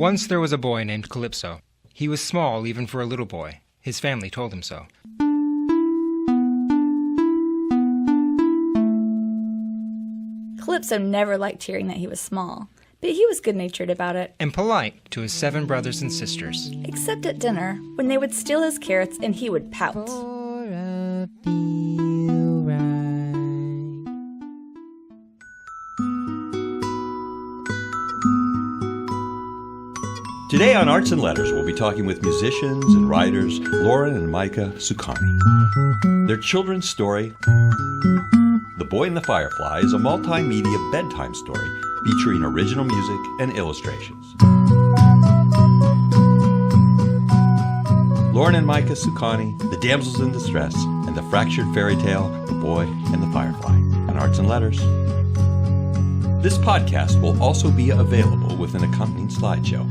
Once there was a boy named Calypso. He was small even for a little boy. His family told him so. Calypso never liked hearing that he was small, but he was good-natured about it. And polite to his 7 brothers and sisters. Except at dinner, when they would steal his carrots and he would pout. Today on Arts and Letters, we'll be talking with musicians and writers Lauren and Micah Sukany. Their children's story, The Boy and the Firefly, is a multimedia bedtime story featuring original music and illustrations. Lauren and Micah Sukany, The Damsels in Distress, and the Fractured Fairytale, The Boy and the Firefly, on Arts and Letters. This podcast will also be available with an accompanying slideshow.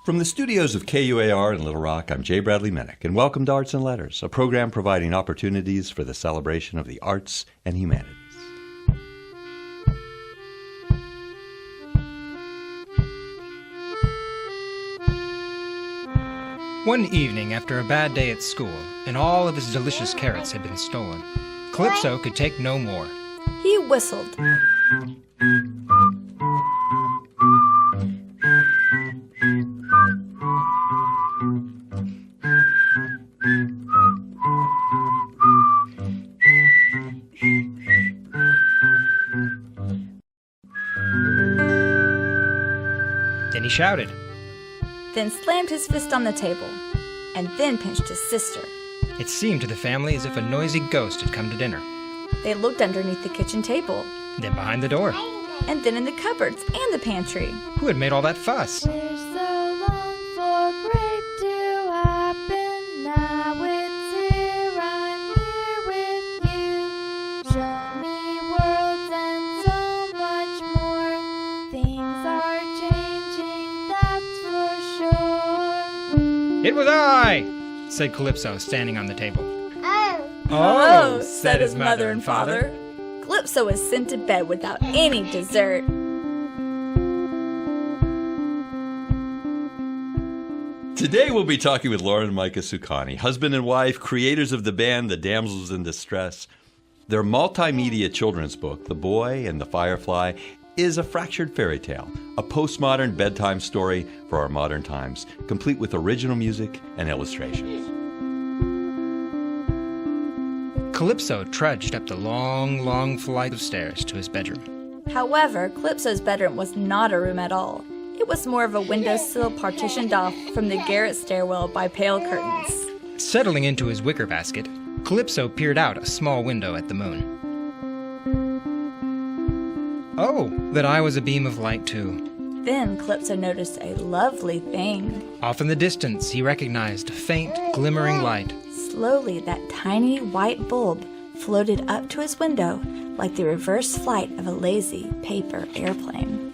From the studios of KUAR in Little Rock, I'm Jay Bradley Minnick, and welcome to Arts and Letters, a program providing opportunities for the celebration of the arts and humanities. One evening after a bad day at school, and all of his delicious carrots had been stolen, Calypso could take no more. He whistled. Then he shouted, Then slammed his fist on the table, and then pinched his sister. It seemed to the family as if a noisy ghost had come to dinner. They looked underneath the kitchen table, Then behind the door. and then in the cupboards and the pantry. Who had made all that fuss? We're so long for great to happen. Now it's here, I'm here with you. Show me worlds and so much more. Things are changing, that's for sure. It was I, said Calypso, standing on the table. Oh, said his mother and father. Calypso was sent to bed without any dessert. Today we'll be talking with Lauren and Micah Sukany, husband and wife, creators of the band The Damsels in Distress. Their multimedia children's book, The Boy and the Firefly, is a fractured fairy tale, a postmodern bedtime story for our modern times, complete with original music and illustrations. Calypso trudged up the long, long flight of stairs to his bedroom. However, Calypso's bedroom was not a room at all. It was more of a windowsill partitioned off from the garret stairwell by pale curtains. Settling into his wicker basket, Calypso peered out a small window at the moon. Oh, that I was a beam of light too. Then Calypso noticed a lovely thing. Off in the distance, he recognized a faint, glimmering light. Slowly, that tiny white bulb floated up to his window like the reverse flight of a lazy paper airplane.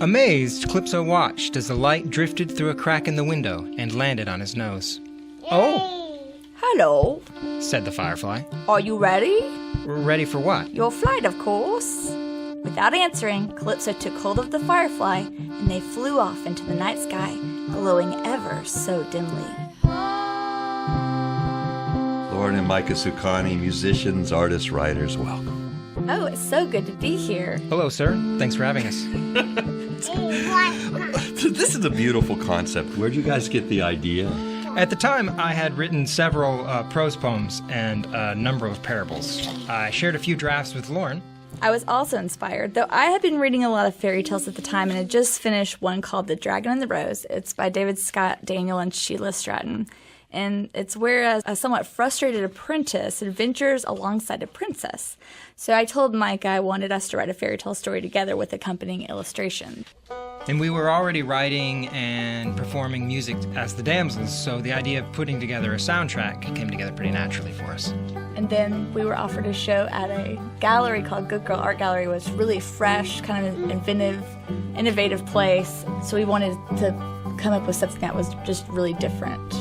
Amazed, Calypso watched as the light drifted through a crack in the window and landed on his nose. Oh, Hello, said the Firefly. are you ready? Ready for what? Your flight, of course. Without answering, Calypso took hold of the Firefly, and they flew off into the night sky, glowing ever so dimly. Lauren and Micah Sukany, musicians, artists, writers, welcome. Oh, it's so good to be here. Hello, sir. Thanks for having us. This is a beautiful concept. Where'd you guys get the idea? At the time, I had written several prose poems and a number of parables. I shared a few drafts with Lauren. I was also inspired, though I had been reading a lot of fairy tales at the time and had just finished one called The Dragon and the Rose. It's by David Scott Daniel and Sheila Stratton. And it's where a somewhat frustrated apprentice adventures alongside a princess. So I told Mike I wanted us to write a fairy tale story together with accompanying illustration. And we were already writing and performing music as the Damsels, so the idea of putting together a soundtrack came together pretty naturally for us. And then we were offered a show at a gallery called Good Girl Art Gallery. It was really fresh, kind of innovative place. So we wanted to come up with something that was just really different.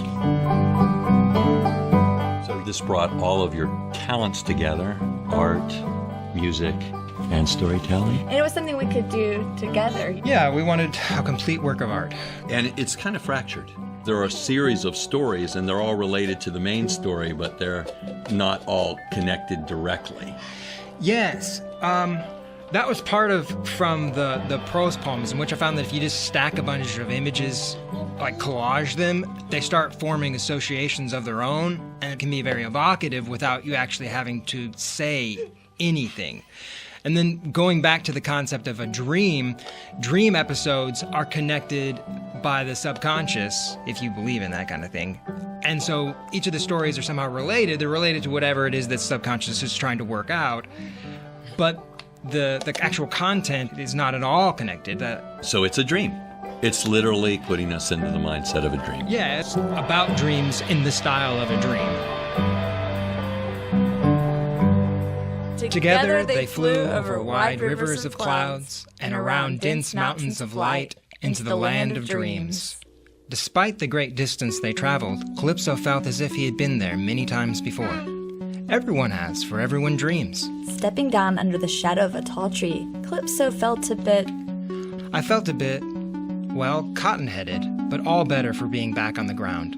So this brought all of your talents together, art, music, and storytelling. And it was something we could do together. Yeah, we wanted a complete work of art. And it's kind of fractured. There are a series of stories, and they're all related to the main story, but they're not all connected directly. Yes. That was part of from the prose poems, in which I found that if you just stack a bunch of images, like collage them, they start forming associations of their own, and it can be very evocative without you actually having to say anything. And then going back to the concept of a dream episodes are connected by the subconscious, if you believe in that kind of thing. And so each of the stories are somehow related. They're related to whatever it is that subconscious is trying to work out. But the actual content is not at all connected. So it's a dream. It's literally putting us into the mindset of a dream. Yeah, it's about dreams in the style of a dream. Together they flew over wide rivers of clouds and around dense mountains of light into the land of dreams. Despite the great distance they traveled, Calypso felt as if he had been there many times before. Everyone has, for everyone dreams. Stepping down under the shadow of a tall tree, Calypso felt a bit... I felt a bit, well, cotton-headed, but all better for being back on the ground.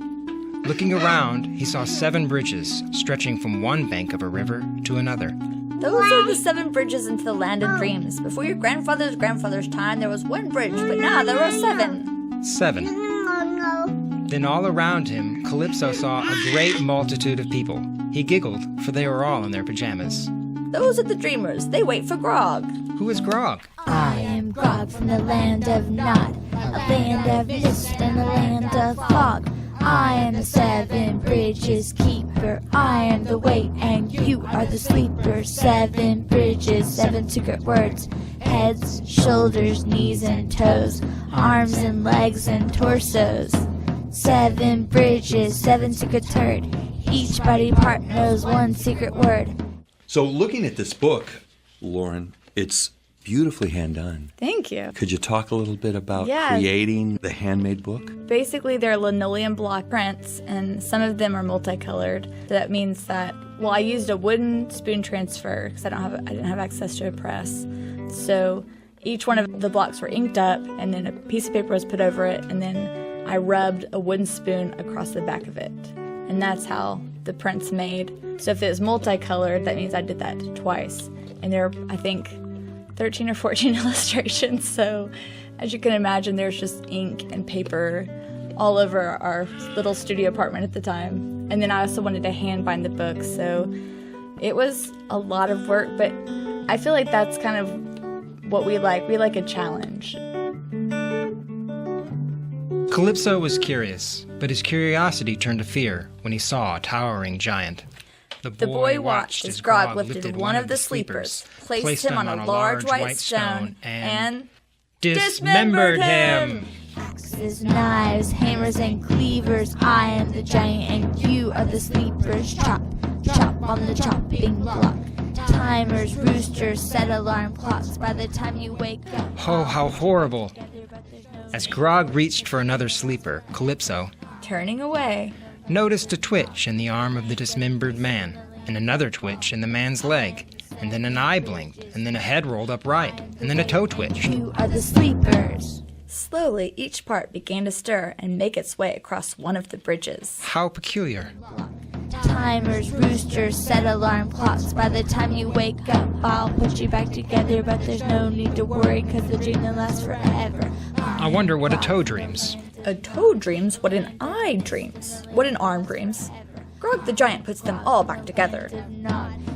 Looking around, he saw 7 bridges stretching from one bank of a river to another. Those are the 7 bridges into the land of dreams. Before your grandfather's grandfather's time, there was 1 bridge, but now there are 7. 7. Then all around him, Calypso saw a great multitude of people. He giggled, for they were all in their pajamas. Those are the dreamers. They wait for Grog. Who is Grog? I am Grog from the land of Nod, a land of mist and a land of fog. I am the 7 bridges keeper. I am the wait and you are the sleeper. 7 bridges, 7 secret words. Heads, shoulders, knees and toes. Arms and legs and torsos. 7 bridges, 7 secret turd. Each body part knows 1 secret word. So looking at this book, Lauren, it's beautifully hand done. Thank you. Could you talk a little bit about Yeah. creating the handmade book? Basically, they're linoleum block prints, and some of them are multicolored. So that means that, well, I used a wooden spoon transfer because I didn't have access to a press. So each one of the blocks were inked up, and then a piece of paper was put over it, and then I rubbed a wooden spoon across the back of it. And that's how the print's made. So if it was multicolored, that means I did that twice. And there are, I think, 13 or 14 illustrations. So as you can imagine, there's just ink and paper all over our little studio apartment at the time. And then I also wanted to hand bind the book. So it was a lot of work, but I feel like that's kind of what we like. We like a challenge. Calypso was curious, but his curiosity turned to fear when he saw a towering giant. The boy watched as Grog lifted one of the sleepers, placed him on a large white stone, and dismembered him. Axes, knives, hammers, and cleavers. I am the giant and you are the sleepers. Chop, chop on the chopping block. Timers, roosters, set alarm clocks. By the time you wake up... Oh, how horrible. As Grog reached for another sleeper, Calypso, turning away, noticed a twitch in the arm of the dismembered man, and another twitch in the man's leg, and then an eye blinked, and then a head rolled upright, and then a toe twitch. You are the sleepers. Slowly, each part began to stir and make its way across one of the bridges. How peculiar. Timers, roosters, set alarm clocks. By the time you wake up, I'll put you back together, but there's no need to worry, cause the dream will last forever. I wonder what a toe dreams. A toe dreams what an eye dreams, what an arm dreams. Grog the giant puts them all back together.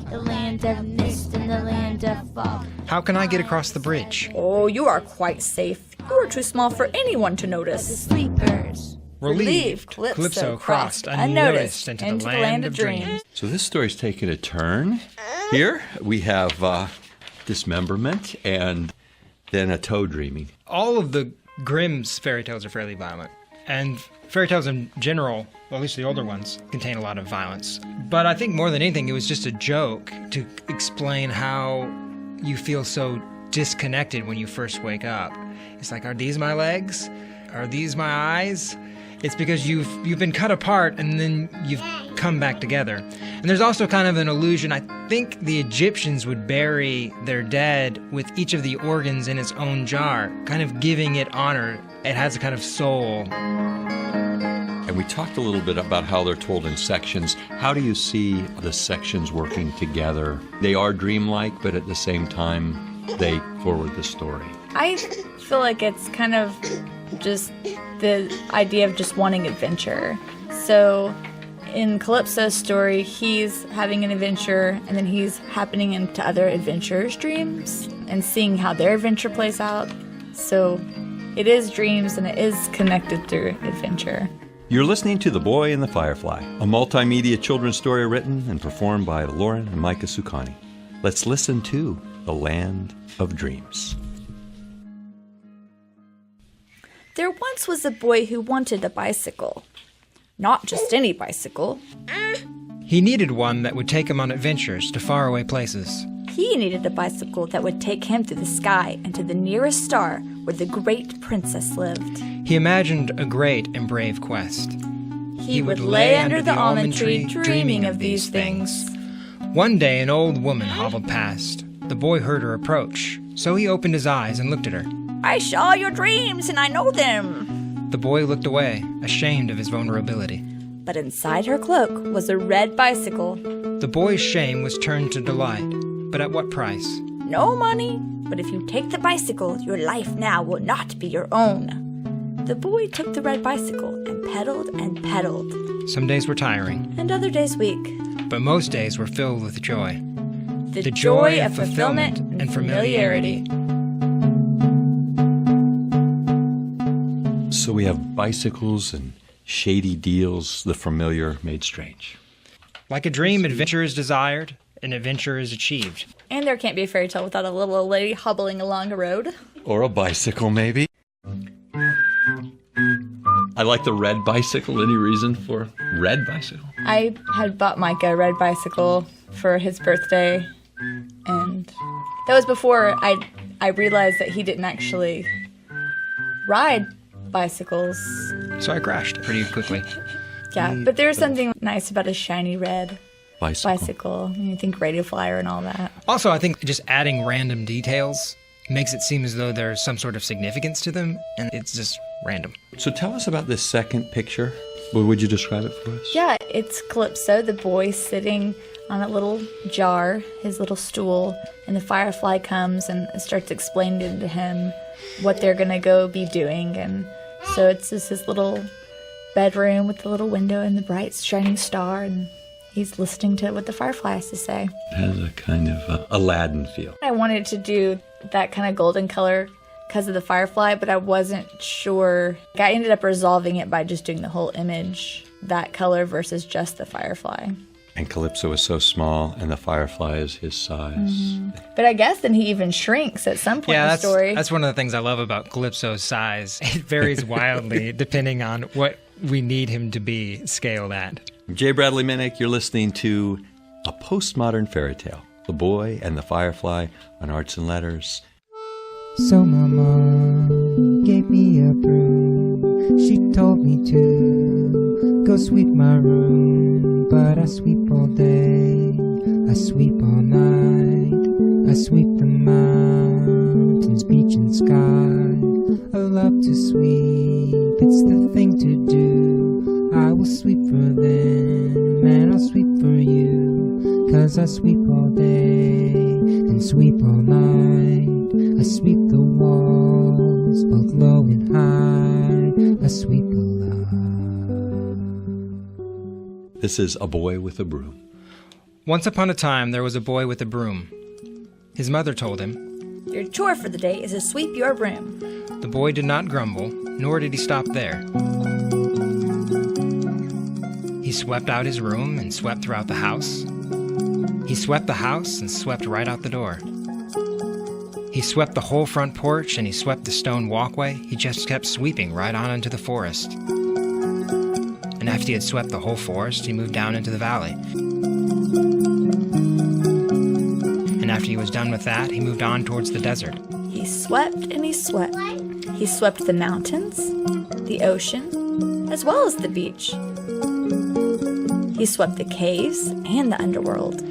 The land of mist and the land of fog. How can I get across the bridge? Oh, you are quite safe. You are too small for anyone to The notice. sleepers. Relieved, Calypso crossed unnoticed into the land of dreams. So this story's taken a turn. Here we have dismemberment and then a toe dreaming. All of the Grimm's fairy tales are fairly violent. And fairy tales in general, well, at least the older ones, contain a lot of violence. But I think more than anything, it was just a joke to explain how you feel so disconnected when you first wake up. It's like, are these my legs? Are these my eyes? It's because you've been cut apart and then you've come back together. And there's also kind of an illusion, I think the Egyptians would bury their dead with each of the organs in its own jar, kind of giving it honor. It has a kind of soul. And we talked a little bit about how they're told in sections. How do you see the sections working together? They are dreamlike, but at the same time, they forward the story. I feel like it's kind of just the idea of just wanting adventure. So in Calypso's story, he's having an adventure, and then he's happening into other adventurers' dreams and seeing how their adventure plays out. So it is dreams, and it is connected through adventure. You're listening to The Boy and the Firefly, a multimedia children's story written and performed by Lauren and Micah Sukany. Let's listen to The Land of Dreams. There once was a boy who wanted a bicycle. Not just any bicycle. He needed one that would take him on adventures to faraway places. He needed a bicycle that would take him through the sky and to the nearest star where the great princess lived. He imagined a great and brave quest. He would lay under the almond tree dreaming of these things. One day an old woman hobbled past. The boy heard her approach, so he opened his eyes and looked at her. I saw your dreams and I know them. The boy looked away, ashamed of his vulnerability. But inside her cloak was a red bicycle. The boy's shame was turned to delight, but at what price? No money, but if you take the bicycle, your life now will not be your own. The boy took the red bicycle and pedaled and pedaled. Some days were tiring, And other days weak. but most days were filled with joy. The joy of fulfillment and familiarity. So we have bicycles and shady deals, the familiar made strange. Like a dream, adventure is desired, and adventure is achieved. And there can't be a fairy tale without a little old lady hobbling along a road. Or a bicycle, maybe. I like the red bicycle. Any reason for red bicycle? I had bought Micah a red bicycle for his birthday, and that was before I realized that he didn't actually ride bicycles. So I crashed pretty quickly. Yeah, but there's something nice about a shiny red Bicycle. You think radio flyer and all that. Also, I think just adding random details makes it seem as though there's some sort of significance to them, and it's just random. So tell us about this second picture. Would you describe it for us? Yeah, it's Calypso, the boy sitting on a little jar, his little stool, and the Firefly comes and starts explaining to him what they're going to go be doing. And so it's just his little bedroom with the little window and the bright shining star, and he's listening to what the Firefly has to say. It has a kind of Aladdin feel. I wanted to do that kind of golden color because of the Firefly, but I wasn't sure. I ended up resolving it by just doing the whole image that color versus just the Firefly. And Calypso is so small, and the Firefly is his size. Mm-hmm. But I guess then he even shrinks at some point in the story. That's one of the things I love about Calypso's size. It varies wildly depending on what we need him to be scaled at. I'm Jay Bradley Minnick. You're listening to a postmodern fairy tale, The Boy and the Firefly on Arts and Letters. So my mom gave me a broom. She told me to go sweep my room. But I sweep all day, I sweep all night, I sweep the mountains, beach and sky. I love to sweep, it's the thing to do. I will sweep for them, and I'll sweep for you. 'Cause I sweep all day, and sweep all night. I sweep the walls, both low and high. I sweep a lot. This is A Boy with a Broom. Once upon a time, there was a boy with a broom. His mother told him, Your chore for the day is to sweep your room. The boy did not grumble, nor did he stop there. He swept out his room and swept throughout the house. He swept the house and swept right out the door. He swept the whole front porch and he swept the stone walkway. He just kept sweeping right on into the forest. And after he had swept the whole forest, he moved down into the valley. And after he was done with that, he moved on towards the desert. He swept and he swept. He swept the mountains, the ocean, as well as the beach. He swept the caves and the underworld.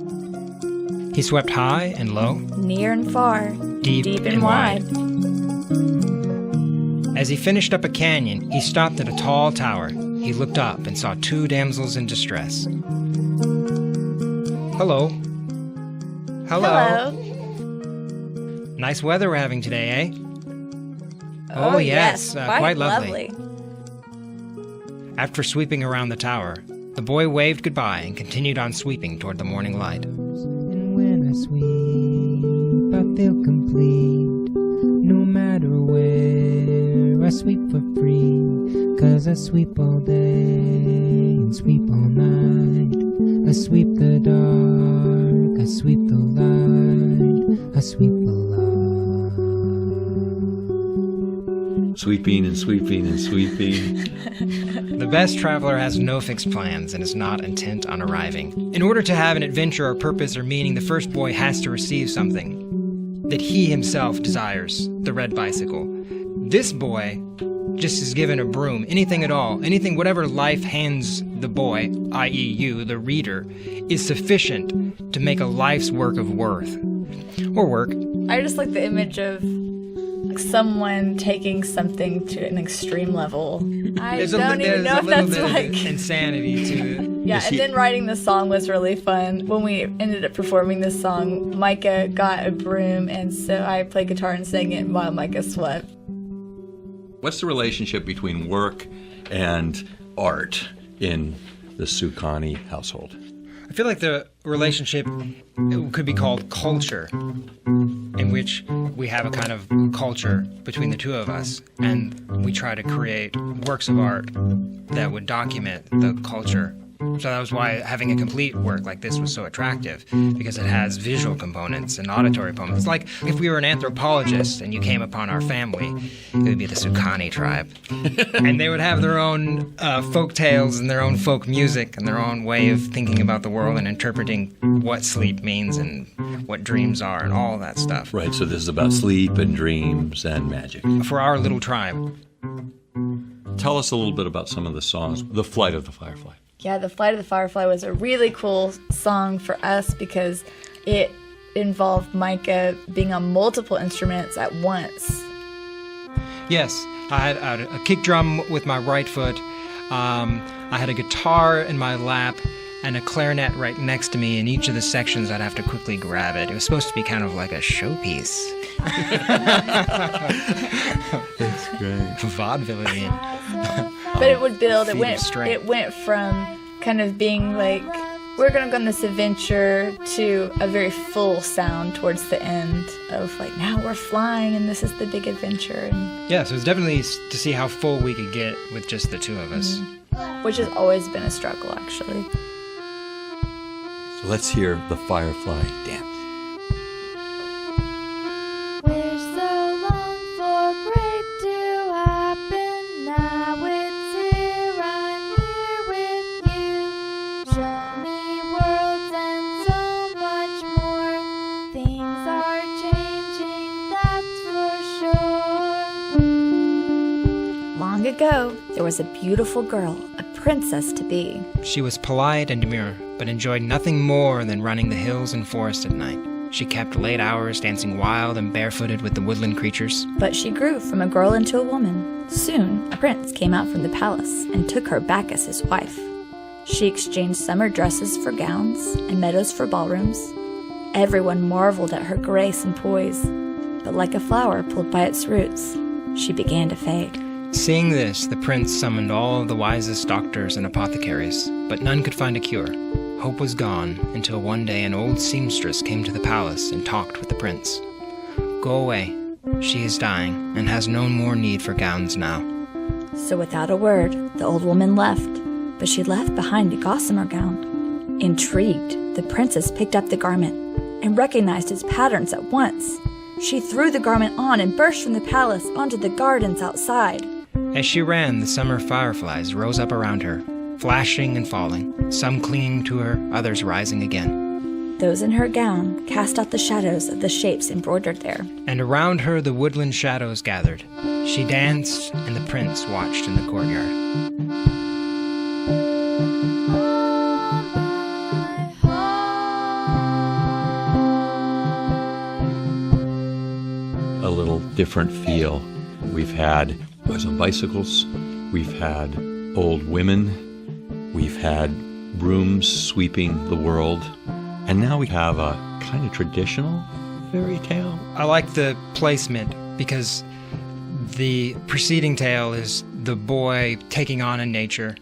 He swept high and low, near and far, deep and wide. As he finished up a canyon, he stopped at a tall tower. He looked up and saw two damsels in distress. Hello. Hello. Nice weather we're having today, eh? Oh, yes. Quite lovely. After sweeping around the tower, the boy waved goodbye and continued on sweeping toward the morning light. And when I sweep, I feel complete. No matter where, I sweep for free. 'Cause I sweep all day and sweep all night. I sweep the dark, I sweep the light, I sweep the light. Sweeping and sweeping and sweeping. The best traveler has no fixed plans and is not intent on arriving. In order to have an adventure or purpose or meaning, the first boy has to receive something that he himself desires, the red bicycle. This boy just is given a broom, anything at all, anything, whatever life hands the boy, i.e. you, the reader, is sufficient to make a life's work of worth. Or work. I just like the image of someone taking something to an extreme level. I don't even know if that's like insanity to it. Yeah, and then writing the song was really fun. When we ended up performing this song, Micah got a broom, and so I played guitar and sang it while Micah swept. What's the relationship between work and art in the Sukany household? I feel like the relationship could be called culture, in which we have a kind of culture between the two of us, and we try to create works of art that would document the culture. So that was why having a complete work like this was so attractive, because it has visual components and auditory components. Like if we were an anthropologist and you came upon our family, it would be the Sukany tribe. And they would have their own folk tales and their own folk music and their own way of thinking about the world and interpreting what sleep means and what dreams are and all that stuff. Right, so this is about sleep and dreams and magic. For our little tribe. Tell us a little bit about some of the songs. The Flight of the Firefly. Yeah, The Flight of the Firefly was a really cool song for us because it involved Micah being on multiple instruments at once. Yes, I had a kick drum with my right foot. I had a guitar in my lap and a clarinet right next to me. In each of the sections, I'd have to quickly grab it. It was supposed to be kind of like a showpiece. That's great. Vaudevillian. But it would build. It went from kind of being like, we're going to go on this adventure, to a very full sound towards the end of like, now we're flying and this is the big adventure. And yeah, so it's definitely to see how full we could get with just the two of us. Which has always been a struggle, actually. So let's hear the Firefly dance. We're so long for great to happen. Now it's here, I'm here with you. Show me worlds and so much more. Things are changing, that's for sure. Long ago, there was a beautiful girl, a princess to be. She was polite and demure, but enjoyed nothing more than running the hills and forests at night. She kept late hours dancing wild and barefooted with the woodland creatures. But she grew from a girl into a woman. Soon, a prince came out from the palace and took her back as his wife. She exchanged summer dresses for gowns and meadows for ballrooms. Everyone marveled at her grace and poise, but like a flower pulled by its roots, she began to fade. Seeing this, the prince summoned all of the wisest doctors and apothecaries, but none could find a cure. Hope was gone until one day an old seamstress came to the palace and talked with the prince. Go away. She is dying and has no more need for gowns now. So without a word, the old woman left, but she left behind a gossamer gown. Intrigued, the princess picked up the garment and recognized its patterns at once. She threw the garment on and burst from the palace onto the gardens outside. As she ran, the summer fireflies rose up around her, flashing and falling, some clinging to her, others rising again. Those in her gown cast out the shadows of the shapes embroidered there. And around her the woodland shadows gathered. She danced, and the prince watched in the courtyard. different feel. We've had boys on bicycles, we've had old women, we've had brooms sweeping the world, and now we have a kind of traditional fairy tale. I like the placement because the preceding tale is the boy taking on a nature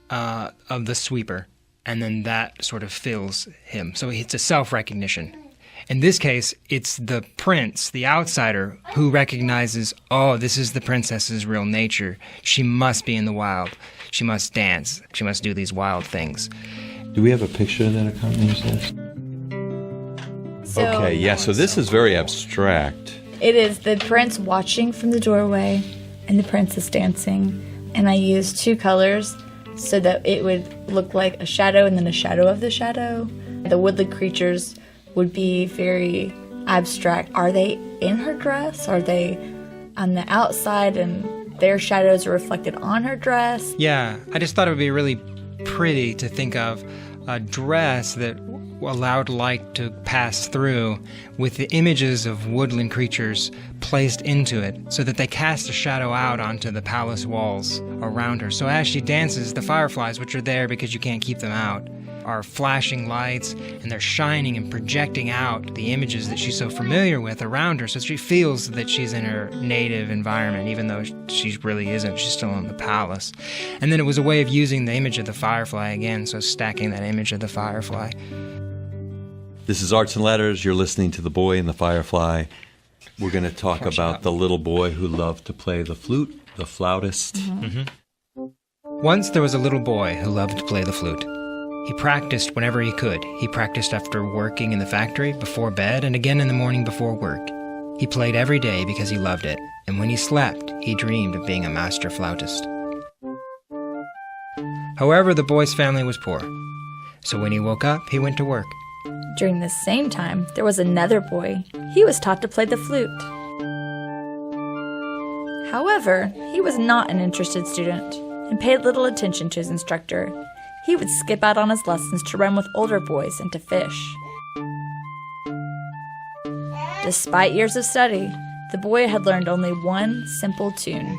of the sweeper, and then that sort of fills him. So it's a self-recognition. In this case, it's the prince, the outsider, who recognizes, oh, this is the princess's real nature. She must be in the wild. She must dance. She must do these wild things. Do we have a picture that accompanies this? So, Okay, yeah, so this is very abstract. It is the prince watching from the doorway and the princess dancing. And I used 2 colors so that it would look like a shadow and then a shadow of the shadow. The woodland creatures would be very abstract. Are they in her dress? Are they on the outside and their shadows are reflected on her dress? Yeah, I just thought it would be really pretty to think of a dress that allowed light to pass through with the images of woodland creatures placed into it so that they cast a shadow out onto the palace walls around her. So as she dances, the fireflies, which are there because you can't keep them out, are flashing lights, and they're shining and projecting out the images that she's so familiar with around her, so she feels that she's in her native environment, even though she really isn't. She's still in the palace. And then it was a way of using the image of the firefly again, so stacking that image of the firefly. This is Arts and Letters. You're listening to The Boy and the Firefly. We're going to talk about the little boy who loved to play the flute, the flautist. Mm-hmm. Once there was a little boy who loved to play the flute. He practiced whenever he could. He practiced after working in the factory, before bed, and again in the morning before work. He played every day because he loved it, and when he slept, he dreamed of being a master flautist. However, the boy's family was poor, so when he woke up, he went to work. During the same time, there was another boy. He was taught to play the flute. However, he was not an interested student and paid little attention to his instructor. He would skip out on his lessons to run with older boys and to fish. Despite years of study, the boy had learned only one simple tune.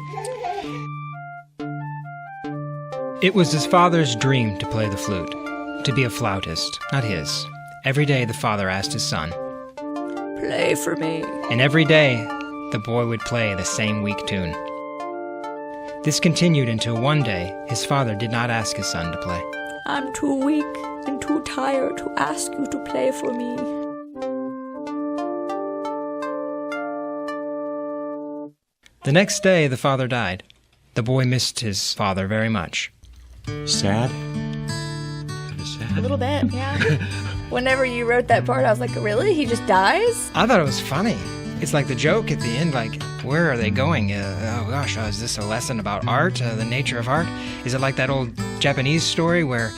It was his father's dream to play the flute, to be a flautist, not his. Every day the father asked his son, "Play for me." And every day the boy would play the same weak tune. This continued until one day his father did not ask his son to play. "I'm too weak and too tired to ask you to play for me." The next day the father died. The boy missed his father very much. Sad? A little bit, yeah. Whenever you wrote that part, I was like, really? He just dies? I thought it was funny. It's like the joke at the end, like, where are they going? Oh gosh, is this a lesson about art, the nature of art? Is it like that old Japanese story where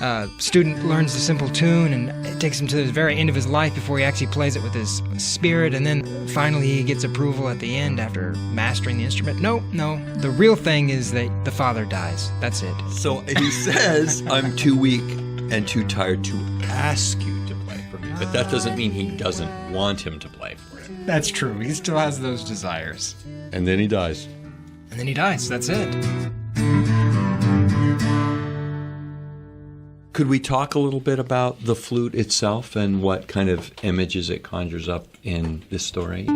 a student learns the simple tune and it takes him to the very end of his life before he actually plays it with his spirit, and then finally he gets approval at the end after mastering the instrument? No. The real thing is that the father dies. That's it. So he says, I'm too weak and too tired to ask you to play for me. But that doesn't mean he doesn't want him to play for him. That's true. He still has those desires. And then he dies. And then he dies. That's it. Could we talk a little bit about the flute itself and what kind of images it conjures up in this story?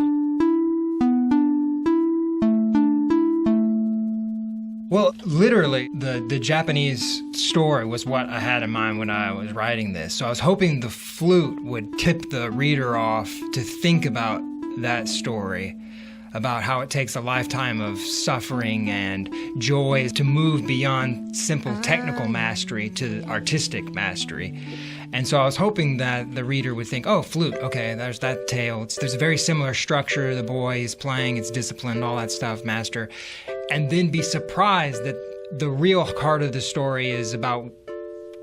Well, literally, the Japanese story was what I had in mind when I was writing this. So I was hoping the flute would tip the reader off to think about that story, about how it takes a lifetime of suffering and joy to move beyond simple technical mastery to artistic mastery. And so I was hoping that the reader would think, oh, flute, okay, there's that tale. There's a very similar structure. The boy is playing, it's disciplined, all that stuff, master. And then be surprised that the real heart of the story is about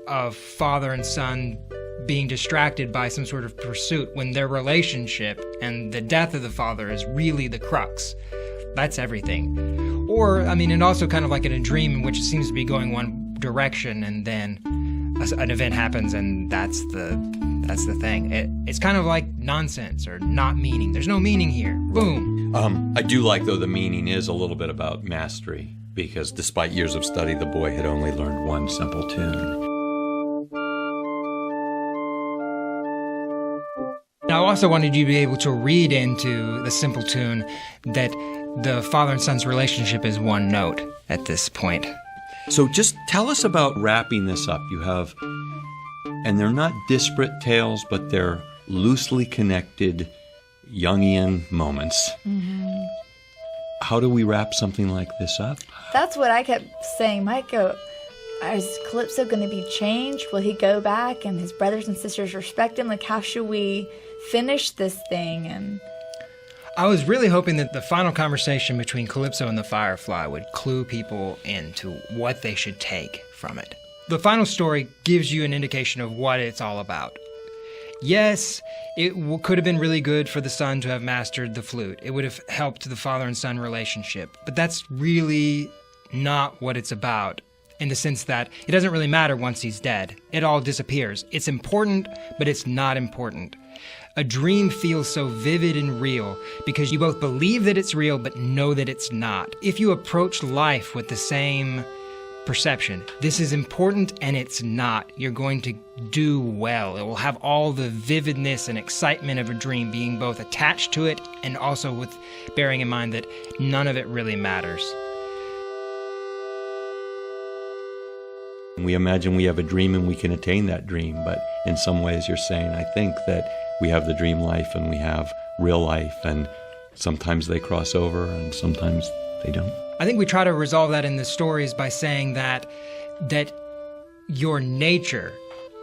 a father and son being distracted by some sort of pursuit when their relationship and the death of the father is really the crux. That's everything. Or, I mean, and also kind of like in a dream in which it seems to be going one direction and then an event happens and that's That's the thing. It's kind of like nonsense or not meaning. There's no meaning here. Boom. I do like, though, the meaning is a little bit about mastery, because despite years of study, the boy had only learned one simple tune. I also wanted you to be able to read into the simple tune that the father and son's relationship is one note at this point. So just tell us about wrapping this up. You have, and they're not disparate tales, but they're loosely connected Jungian moments. Mm-hmm. How do we wrap something like this up? That's what I kept saying. Micah, is Calypso going to be changed? Will he go back and his brothers and sisters respect him? Like, how should we finish this thing? And I was really hoping that the final conversation between Calypso and the Firefly would clue people into what they should take from it. The final story gives you an indication of what it's all about. Yes, it could have been really good for the son to have mastered the flute. It would have helped the father and son relationship. But that's really not what it's about, in the sense that it doesn't really matter once he's dead. It all disappears. It's important, but it's not important. A dream feels so vivid and real because you both believe that it's real but know that it's not. If you approach life with the same perception, this is important and it's not, you're going to do well. It will have all the vividness and excitement of a dream, being both attached to it and also with bearing in mind that none of it really matters. We imagine we have a dream and we can attain that dream, but in some ways you're saying, I think that we have the dream life and we have real life, and sometimes they cross over and sometimes they don't. I think we try to resolve that in the stories by saying that your nature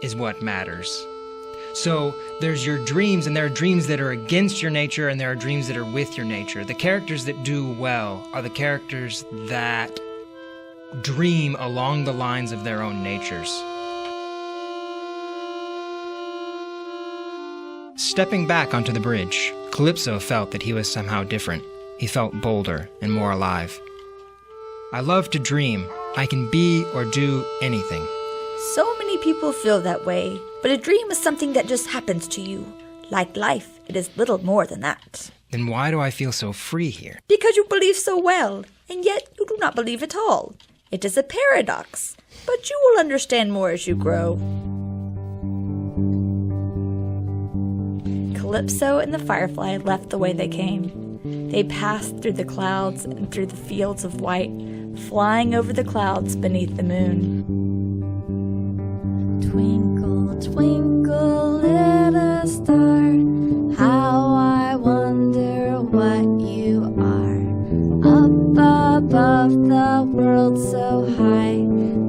is what matters. So there's your dreams, and there are dreams that are against your nature, and there are dreams that are with your nature. The characters that do well are the characters that dream along the lines of their own natures. Stepping back onto the bridge, Calypso felt that he was somehow different. He felt bolder and more alive. I love to dream. I can be or do anything. so many people feel that way, but a dream is something that just happens to you. Like life, it is little more than that. Then why do I feel so free here? Because you believe so well, and yet you do not believe at all. It is a paradox, but you will understand more as you grow. Calypso and the Firefly left the way they came. They passed through the clouds and through the fields of white, flying over the clouds beneath the moon. Twinkle, twinkle, little star, how I wonder what you are. Up above the world so high,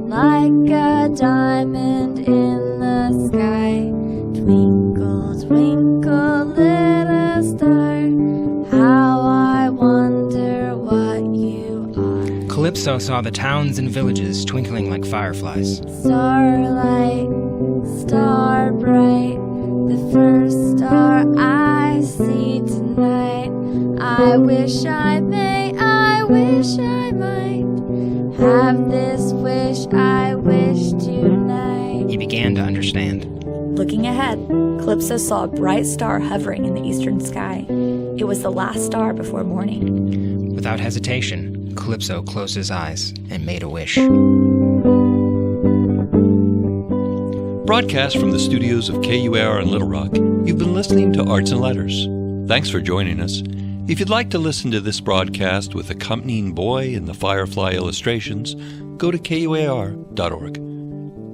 like a diamond in the sky. Twinkle, twinkle, little star, how I wonder what you are. Calypso saw the towns and villages twinkling like fireflies. Starlight, star bright, the first star I see tonight. I wish I may, I wish I might have this wish I wish tonight. He began to understand. Looking ahead, Calypso saw a bright star hovering in the eastern sky. It was the last star before morning. Without hesitation, Calypso closed his eyes and made a wish. Broadcast from the studios of KUAR in Little Rock, you've been listening to Arts and Letters. Thanks for joining us. If you'd like to listen to this broadcast with accompanying boy and the Firefly illustrations, go to KUAR.org.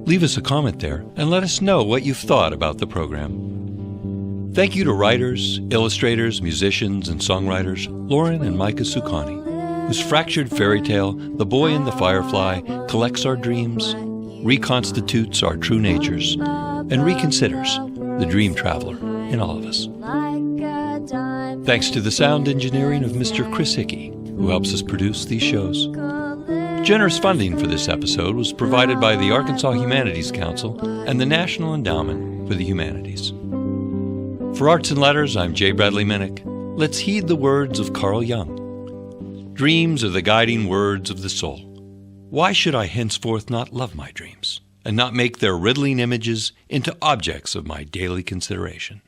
Leave us a comment there and let us know what you've thought about the program. Thank you to writers, illustrators, musicians, and songwriters Lauren and Micah Sukany, whose Fractured Fairytale, The Boy and the Firefly, collects our dreams, reconstitutes our true natures, and reconsiders the dream traveler in all of us. Thanks to the sound engineering of Mr. Chris Hickey, who helps us produce these shows. Generous funding for this episode was provided by the Arkansas Humanities Council and the National Endowment for the Humanities. For Arts and Letters, I'm J. Bradley Minnick. Let's heed the words of Carl Jung. Dreams are the guiding words of the soul. Why should I henceforth not love my dreams? and not make their riddling images into objects of my daily consideration.